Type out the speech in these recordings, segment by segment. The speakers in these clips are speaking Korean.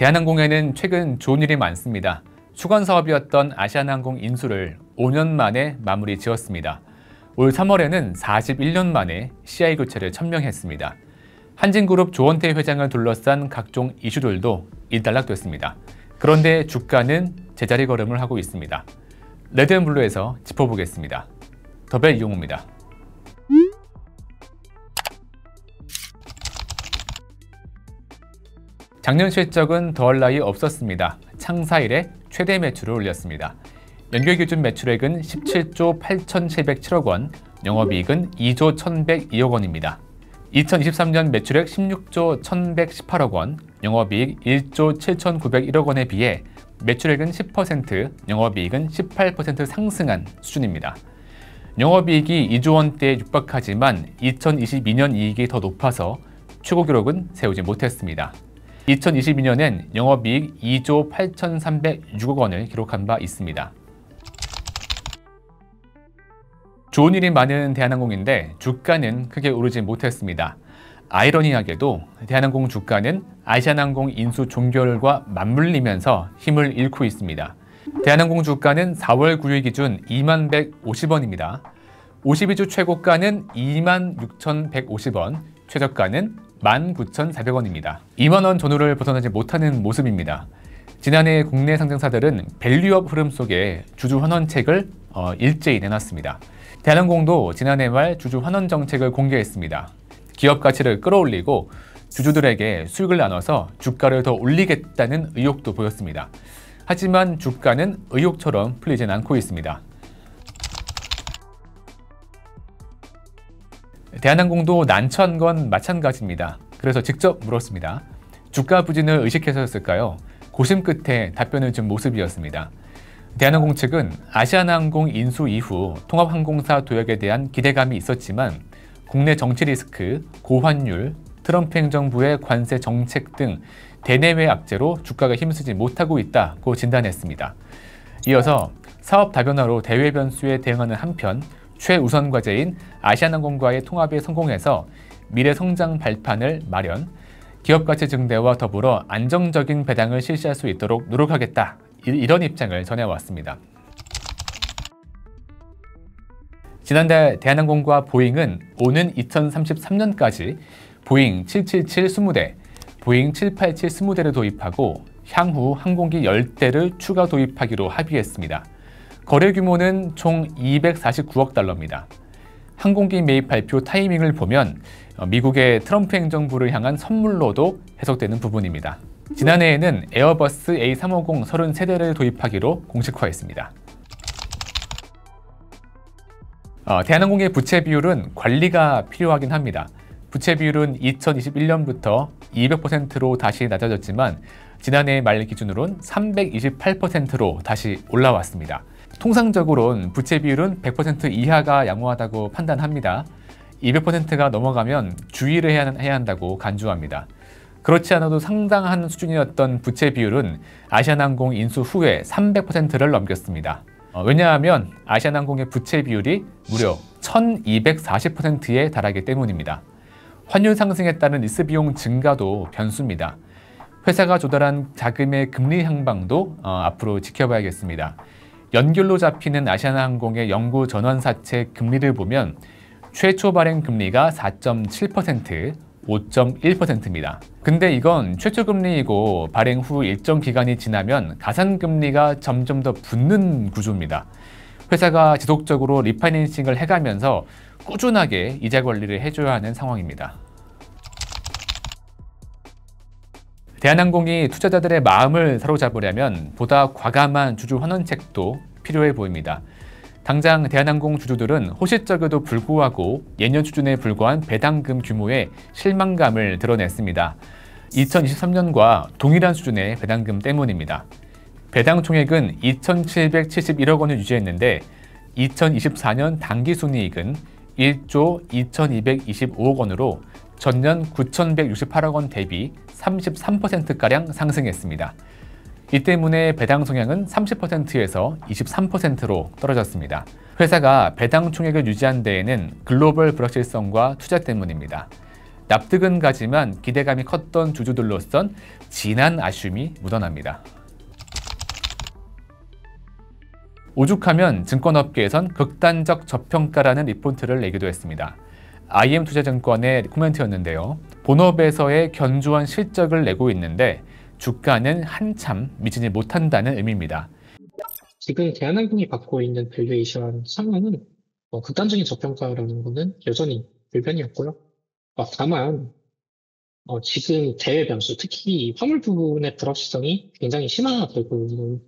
대한항공에는 최근 좋은 일이 많습니다. 수건 사업이었던 아시아나항공 인수를 5년 만에 마무리 지었습니다. 올 3월에는 41년 만에 CI 교체를 천명했습니다. 한진그룹 조원태 회장을 둘러싼 각종 이슈들도 일단락됐습니다. 그런데 주가는 제자리 걸음을 하고 있습니다. 레드앤블루에서 짚어보겠습니다. 더벨 이용호입니다. 작년 실적은 더할 나위 없었습니다. 창사 이래 최대 매출을 올렸습니다. 연결 기준 매출액은 17조 8,707억 원, 영업이익은 2조 1,102억 원입니다. 2023년 매출액 16조 1,118억 원, 영업이익 1조 7,901억 원에 비해 매출액은 10%, 영업이익은 18% 상승한 수준입니다. 영업이익이 2조 원대에 육박하지만 2022년 이익이 더 높아서 최고 기록은 세우지 못했습니다. 2022년엔 영업이익 2조 8,306억 원을 기록한 바 있습니다. 좋은 일이 많은 대한항공인데 주가는 크게 오르지 못했습니다. 아이러니하게도 대한항공 주가는 아시아나항공 인수 종결과 맞물리면서 힘을 잃고 있습니다. 대한항공 주가는 4월 9일 기준 2150원입니다. 52주 최고가는 26,150원, 최저가는 19,400원입니다. 2만원 전후를 벗어나지 못하는 모습입니다. 지난해 국내 상장사들은 밸류업 흐름 속에 주주 환원책을 일제히 내놨습니다. 대한항공도 지난해 말 주주 환원 정책을 공개했습니다. 기업 가치를 끌어올리고 주주들에게 수익을 나눠서 주가를 더 올리겠다는 의욕도 보였습니다. 하지만 주가는 의욕처럼 풀리진 않고 있습니다. 대한항공도 난처한 건 마찬가지입니다. 그래서 직접 물었습니다. 주가 부진을 의식해서였을까요? 고심 끝에 답변을 준 모습이었습니다. 대한항공 측은 아시아나항공 인수 이후 통합항공사 도약에 대한 기대감이 있었지만 국내 정치 리스크, 고환율, 트럼프 행정부의 관세 정책 등 대내외 악재로 주가가 힘쓰지 못하고 있다고 진단했습니다. 이어서 사업 다변화로 대외 변수에 대응하는 한편 최우선 과제인 아시아나항공과의 통합에 성공해서 미래 성장 발판을 마련, 기업 가치 증대와 더불어 안정적인 배당을 실시할 수 있도록 노력하겠다. 이런 입장을 전해왔습니다. 지난달 대한항공과 보잉은 오는 2033년까지 보잉 777 20대, 보잉 787 20대를 도입하고 향후 항공기 10대를 추가 도입하기로 합의했습니다. 거래 규모는 총 249억 달러입니다. 항공기 매입 발표 타이밍을 보면 미국의 트럼프 행정부를 향한 선물로도 해석되는 부분입니다. 지난해에는 에어버스 A350 33대를 도입하기로 공식화했습니다. 대한항공의 부채 비율은 관리가 필요하긴 합니다. 부채 비율은 2021년부터 200%로 다시 낮아졌지만 지난해 말 기준으로는 328%로 다시 올라왔습니다. 통상적으로는 부채 비율은 100% 이하가 양호하다고 판단합니다. 200%가 넘어가면 주의를 해야 한다고 간주합니다. 그렇지 않아도 상당한 수준이었던 부채 비율은 아시아나항공 인수 후에 300%를 넘겼습니다. 왜냐하면 아시아나항공의 부채 비율이 무려 1240%에 달하기 때문입니다. 환율 상승에 따른 리스 비용 증가도 변수입니다. 회사가 조달한 자금의 금리 향방도 앞으로 지켜봐야겠습니다. 연결로 잡히는 아시아나항공의 영구 전환사채 금리를 보면 최초 발행 금리가 4.7%, 5.1%입니다. 근데 이건 최초 금리이고 발행 후 일정 기간이 지나면 가산금리가 점점 더 붙는 구조입니다. 회사가 지속적으로 리파이낸싱을 해가면서 꾸준하게 이자 관리를 해줘야 하는 상황입니다. 대한항공이 투자자들의 마음을 사로잡으려면 보다 과감한 주주 환원책도 필요해 보입니다. 당장 대한항공 주주들은 호시적에도 불구하고 예년 수준에 불과한 배당금 규모에 실망감을 드러냈습니다. 2023년과 동일한 수준의 배당금 때문입니다. 배당 총액은 2,771억 원을 유지했는데 2024년 당기순이익은 1조 2,225억 원으로 전년 9,168억 원 대비 33%가량 상승했습니다. 이 때문에 배당 성향은 30%에서 23%로 떨어졌습니다. 회사가 배당 총액을 유지한 데에는 글로벌 불확실성과 투자 때문입니다. 납득은 가지만 기대감이 컸던 주주들로선 진한 아쉬움이 묻어납니다. 오죽하면 증권업계에선 극단적 저평가라는 리포트를 내기도 했습니다. IM투자증권의 코멘트였는데요. 본업에서의 견조한 실적을 내고 있는데 주가는 한참 미치지 못한다는 의미입니다. 지금 대한항공이 받고 있는 밸류에이션 상황은 극단적인 저평가라는 것은 여전히 불변이었고요. 다만 지금 대외 변수, 특히 화물 부분의 불확실성이 굉장히 심화되고 있는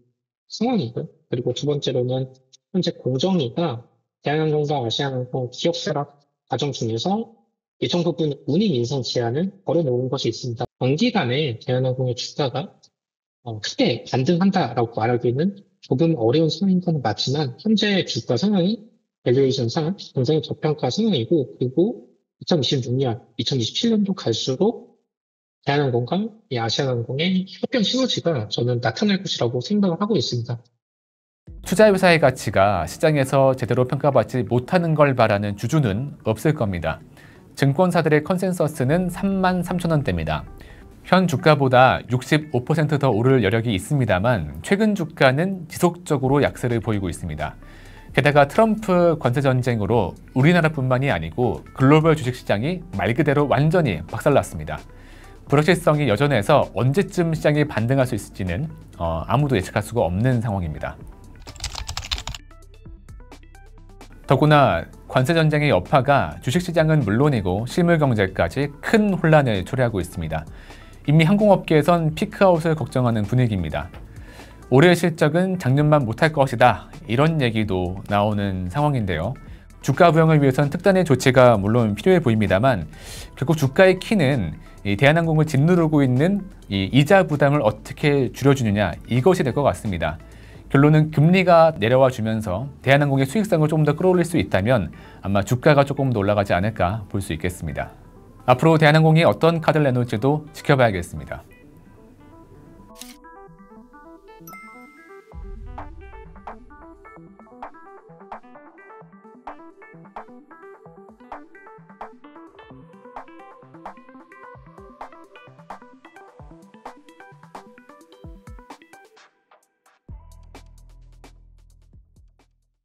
상황이고요. 그리고 두 번째로는 현재 공정위가 대한항공과 아시아나항공 기업 결합 과정 중에서 일정 부분 운임 인상 제한을 걸어놓은 것이 있습니다. 단기간에 대한항공의 주가가 크게 반등한다라고 말하기는 조금 어려운 상황인 건 맞지만 현재 주가 상황이 밸류에이션 상 굉장히 저평가 상황이고, 그리고 2026년, 2027년도 갈수록 대한항공과 이 아시아나항공의 협병 시너지가 저는 나타날 것이라고 생각을 하고 있습니다. 투자회사의 가치가 시장에서 제대로 평가받지 못하는 걸 바라는 주주는 없을 겁니다. 증권사들의 컨센서스는 33,000원대입니다. 현 주가보다 65% 더 오를 여력이 있습니다만 최근 주가는 지속적으로 약세를 보이고 있습니다. 게다가 트럼프 관세 전쟁으로 우리나라뿐만이 아니고 글로벌 주식시장이 말 그대로 완전히 박살났습니다. 불확실성이 여전해서 언제쯤 시장이 반등할 수 있을지는 아무도 예측할 수가 없는 상황입니다. 더구나 관세 전쟁의 여파가 주식시장은 물론이고 실물 경제까지 큰 혼란을 초래하고 있습니다. 이미 항공업계에선 피크아웃을 걱정하는 분위기입니다. 올해 실적은 작년만 못할 것이다, 이런 얘기도 나오는 상황인데요. 주가 부양을 위해선 특단의 조치가 물론 필요해 보입니다만 결국 주가의 키는 이 대한항공을 짓누르고 있는 이 이자 부담을 어떻게 줄여주느냐, 이것이 될 것 같습니다. 결론은 금리가 내려와 주면서 대한항공의 수익성을 조금 더 끌어올릴 수 있다면 아마 주가가 조금 더 올라가지 않을까 볼 수 있겠습니다. 앞으로 대한항공이 어떤 카드를 내놓을지도 지켜봐야겠습니다.